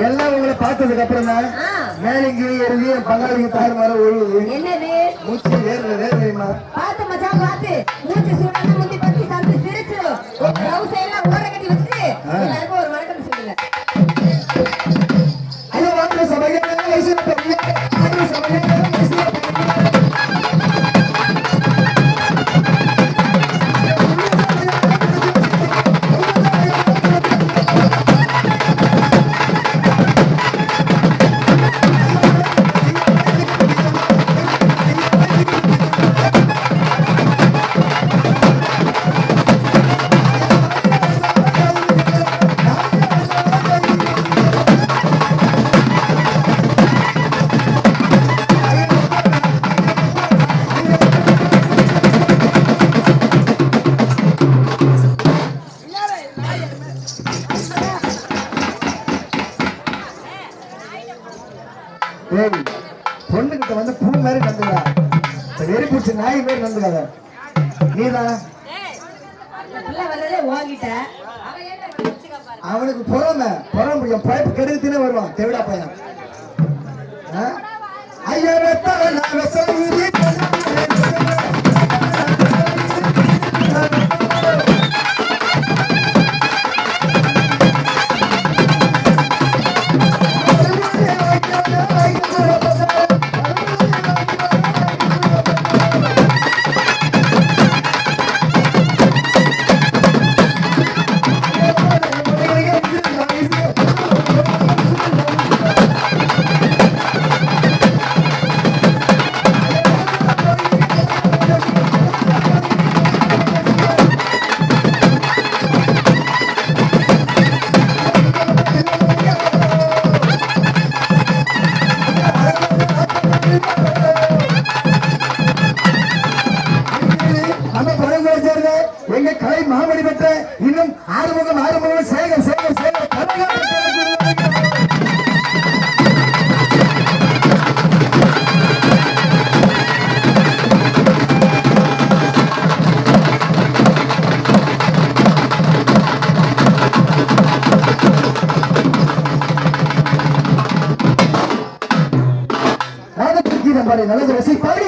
எல்லாம் உங்களை பார்த்ததுக்கு அப்புறம் தான் மேலிங்க எழுதி பங்காளிங்க தாய் மர ஒழுகுது. என்னது மூச்சு வேறு தெரியுமா? பாத்து மச்சான் பாத்து மூச்சு சுடணும் முந்தி பத்தி சந்து சிரிச்சு ப்ளவுஸ் எல்லாம் ஓர கட்டி வச்சு எல்லாருக்கும் ஒரு வணக்கம் சொல்லுங்க. ஐயோ வாங்க சபையில வயசுல பெரிய சபையில வயசுல பொண்ணுகிட்ட வந்து பூ மாதிரி நந்துடா, வெறி பிடிச்ச நாய் மாதிரி நந்துடாத. நீதான் அவனுக்கு பொறாம என் பைப்பு கெடுத்துனே வருவான் தெவிடா பையன். ஐயா எங்க கலை மாமணி பெற்ற இன்னும் ஆறுமுகம் சேகர் பாடி நல்லது ரசி பாடி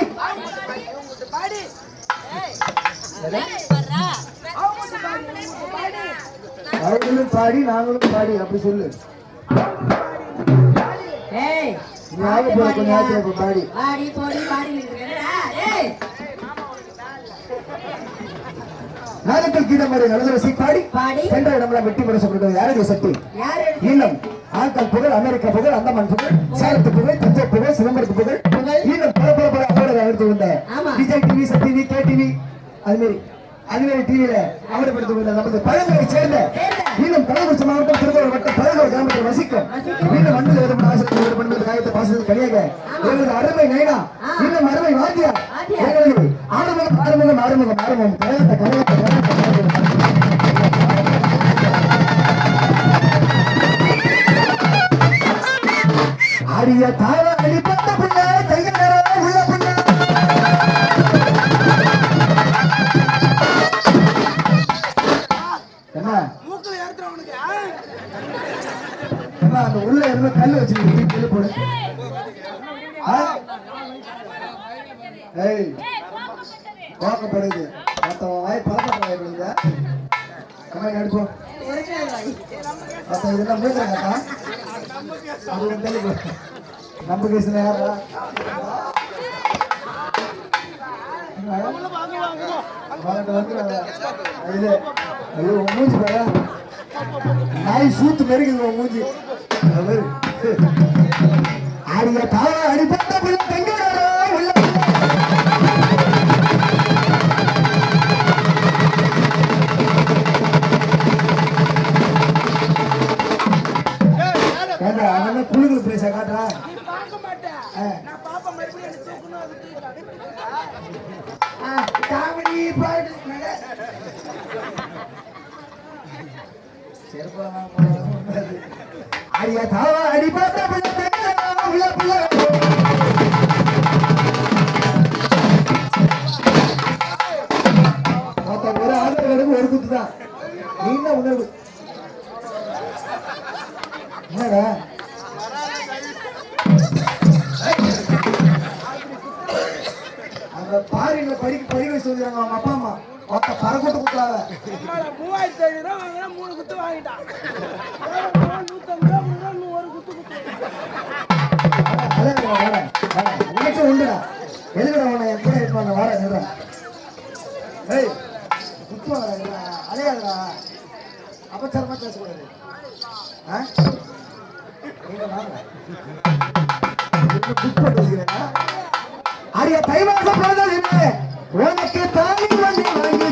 அவர்களும் பாடி நாங்களும் பாடி அப்படி சொல்லு. பாடி நாகத்தில் கீதம் மாதிரி நல்லது ரசி பாடி சென்ற இடமெல்லாம் வெட்டி பரிசப்பட்டது யாருடைய சக்தி? இன்னும் ஆட்கள் புகழ், அமெரிக்கா புகழ், அந்தமான் புகழ், சேலத்து புகழ், தஞ்சை புகழ், சிதம்பரத்து புகழ், இன்னும் பல அவரோட எடுத்து வந்த Vijay TV, Sun TV, K TV, அதுமாரி டிவியில அவரப்படுத்தி வந்த நமது பழங்களை சேர்ந்த இன்னும் கள்ளக்குறிச்சி மாவட்டம் திருப்பூர் வட்டம் பழங்கூர் கிராமத்தில் வசிக்கும் இன்னும் மண்ணில் விதமான ஆசிரியர் காயத்தை பாசத்தில் கனியாக எங்களது அருமை நைனா இன்னும் அருமை வாத்தியா எங்களது ஆறுமுகம் கழகத்தை ஆடிய தாவ அடிப்பட்ட புள்ள தைய உள்ள புள்ள அந்த உள்ள இருந்து கல்லு வச்சு போடு. கோக்கப்படுது வாய் பழக்கப்படுது. கம்மாய் எடுப்போம் இதெல்லாம் மூக்கிறாங்கக்கா. அது வந்து நம்ம கேசுல யாரா மூஞ்சி பாரு நாய் சூத்து பெருகுது மூஞ்சி. ஆடிய தாவ அடிப்பட்ட புள்ள தெங்கடா உள்ள அவன் குழுக்கள் பேச காட்டுறா. அடியா தாவ அடிப்பட்ட புள்ள புள்ள ஒரு ஆதரவு உனக்கு ஒரு குத்து தான். நீ தான் உணர்வு. என்னடா அங்க பாரில படிக்க சொல்லுறாங்க அவங்க அப்பா அம்மா மொத்த பறக்கூட்டு குத்துறாங்க. 3500 ரூபா வாங்கினா 3 குத்து வாங்கிட்டான். 150 ரூபா ஒரு குத்து உனக்கு உண்டுடா. எழுதுற உன என் கூட எடுப்பாங்க வர எழுதுறா. ஏய் குத்து வாங்கடா அலையாதடா. அபச்சாரமா பேசக்கூடாது. நீங்க வாங்க. குத்து போட்டுக்கிறேன்னா அரிய தை மாசம் பிறந்தது இல்லை உனக்கு தாலி வண்டி வாங்கி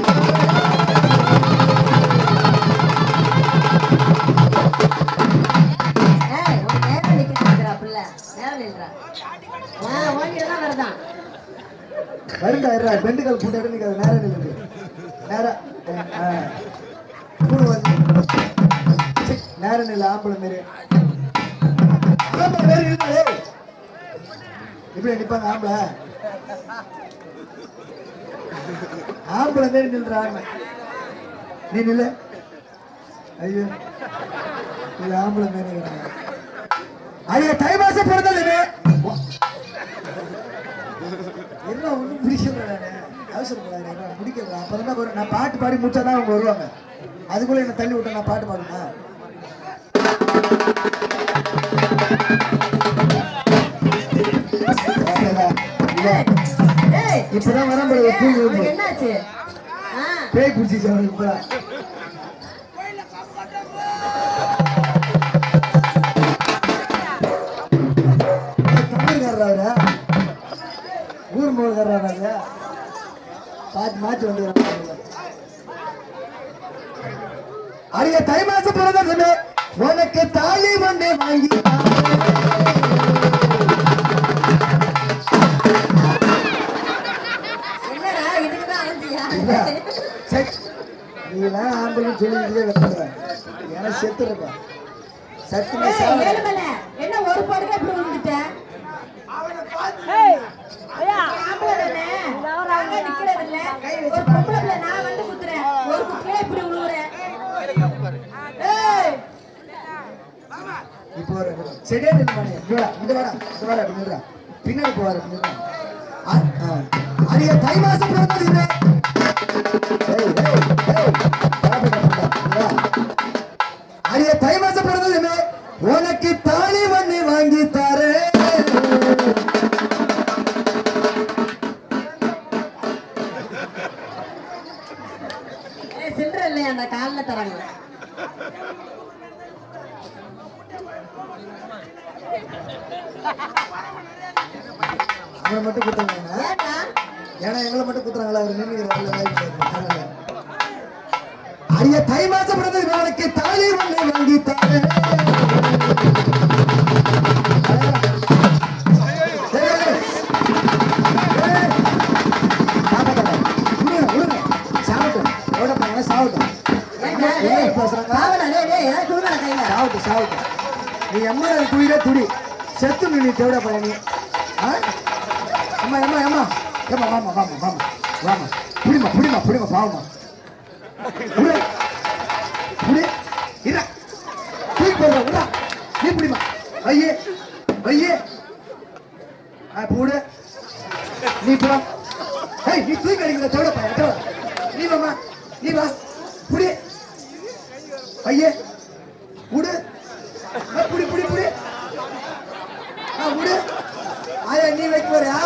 வருண்டா பெண்டுகள் போட்டு எடுக்க நேரம் இருக்கு நேரம் நேரம் இல்லை ஆம்பளை மாரி பேர் இல்லை இப்படி நிப்பாங்க ஆம்பளை ஆம்பளை மாரி நில்றாங்க. நீ நில்ல. ஐயோ இது ஆம்பளை மாரி ஐயா தை மாசம் பிறந்தது என்ன ஒன்றும் பிடிக்கல. அவசரப்படாது முடிக்கலாம். அப்பதான் நான் பாட்டு பாடி முடிச்சாதான் அவங்க வருவாங்க. அதுக்குள்ள என்ன தள்ளி விட்ட நான் பாட்டு பாடுமா? இப்பதான் வரம்பு பேய் பிடிச்சிச்சு அவனுக்கு. இப்பதான் தமிழ்காரர் அவரு ஊர் மோகாரர் பாத்து மாற்றி வந்து அரிய தை மாசம் பிறந்தது உனக்கு தாலி வண்டி வாங்கி நீலாம் ஆம்பளை சொல்லிக்கிட்டே வைக்கிற ஏன்னா செத்துருப்பா சத்துமே என்ன ஒரு படுக்க எப்படி விழுந்துட்டேன் ஒரு பொம்பளை நான் வந்து குத்துறேன் ஒரு குத்தியே இப்படி விழுவுறேன். இப்போ சரியா பின்னாடி போவாரு. அரிய தை மாசம் பிறந்தது அரிய தை மாசம் பிறந்தது உனக்கு தாலி வண்டி வாங்கி தாரு. சில்லற இல்லையா அந்த காலில் தராங்க. அவனை மட்டும் குத்துறாங்க. ஏன்னா எங்களை மட்டும் குத்துறாங்களா? அவர் நின்று அரிய தை மாசம் பிறந்தது உனக்கு தாலி வண்டி வாங்கி தாரு. நீ அம்மா துயில துடி செத்து நீ தேவிட பயணி. அம்மா அம்மா அம்மா ஏமா வாமா வாமா வாமா வாமா புடிமா புடிமா புடிமா பாவமா புடி புடி இர தூக்கி போடுற உடா நீ புடிமா ஐயே ஐயே போடு நீ போ. ஏய் நீ தூக்கி அடிக்கிற தேவிட பையன் நீ வாமா நீ வா புடி ஐயே புடு புடி புடி புடி புடி ஆயா நீ வைக்க போறியா?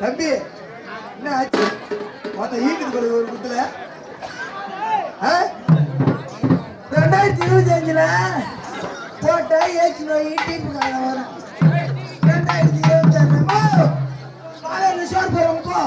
தம்பி என்ன ஆச்சு? மொத்த ஈக்குது ஒரு குத்துல 2025 போட்டா ஏச்சு நோய் டீப்பு காலம் வரும். 2026 காலையில் ஷோர் போறோம் போ.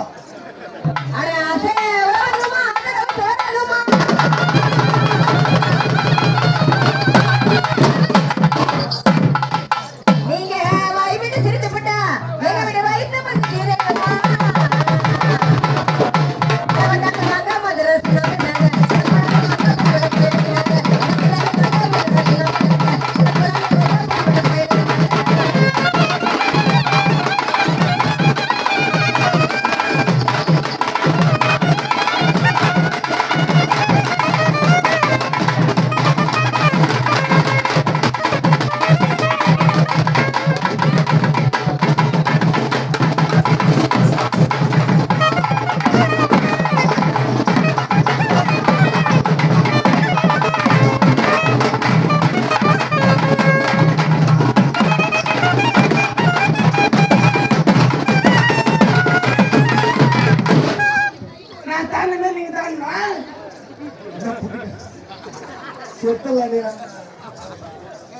செத்தலாடி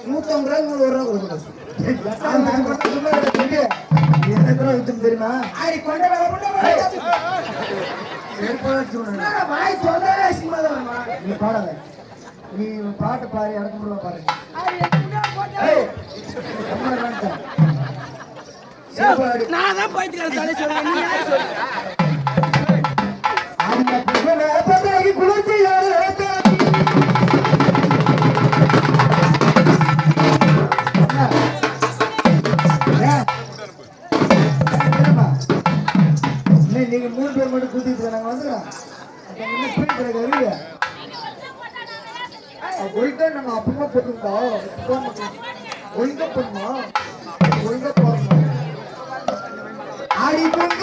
150 ரூபாய் 100 ரூபாய் கொடுக்கணும் தெரியுமா நீ பாடாத நீ பாட்டு பாரு எனக்கு பாருங்க நான் தான் பைத்தியக்கார தலை சொல்றேன் நீ யாரு சொல்ற குளிர்ச்சி நீங்க 3 பேர் மட்டும் கூட்டிட்டு நாங்க வந்துடுறோம் ஒழுங்கா நம்ம அப்பமா போட்டுருந்தோம் ஒழுங்கா பண்ணுவோம் ஒழுங்கா போடணும் ஆடி பொங்க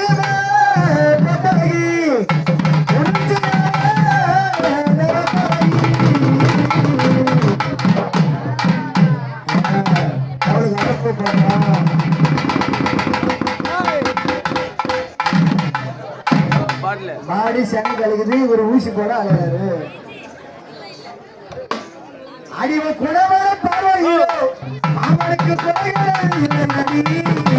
மாடி சனி கலக்குது ஒரு ஊசி போட அழகாரு அடிவ குடவர பார்வையோ மாமனுக்கு போகிறது